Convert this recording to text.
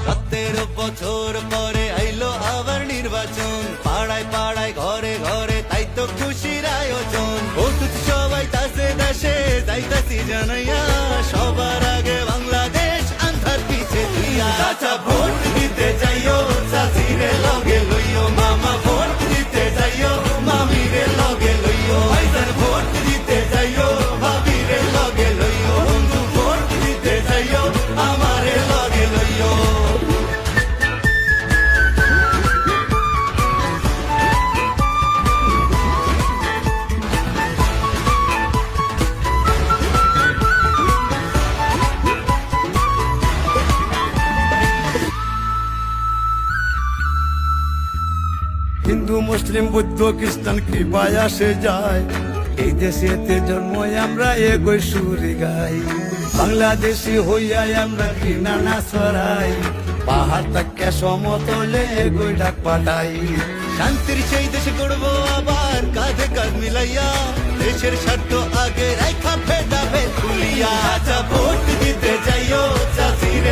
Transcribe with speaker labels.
Speaker 1: 17 বছর পরে আইলো আবার নির্বাচন, পাড়ায় পাড়ায় ঘরে ঘরে তাই তো খুশির আয়োজন। অতুত সবাই তাসে দেশে যাইতাছি জানাইয়া, সবার আগে বাংলাদেশ আন্ধার পিছে দিয়া। চাচা ভোট দিতে যাইও, চাচিরে লগে লইও, মামা ভোট দিতে যাইও, মামিরে লগে লইও, ভাইজান ভোট দিতে যাইও, ভাবিরে লগে লইও, বন্ধু ভোট দিতে যাইও, আমারে লগে লইও।
Speaker 2: হিন্দু মুসলিম বৌদ্ধ খ্রিস্টান কৃপায় আসে যায়, এই দেশেতে জন্ম আমরা এগোই সুরে গাই। বাংলাদেশি হইয়া আমরা ঘৃণা না ছড়াই, পাহাড় তাকে সমতলে এগোই ডাক পাঠাই।
Speaker 1: শান্তির সেই দেশ গড়বো আবার কাঁধে কাঁধ মিলাইয়া, দেশের স্বার্থ আগে রাখা ভেদাভেদ ভুলিয়া। চাচা ভোট দিতে যাইও, চাচির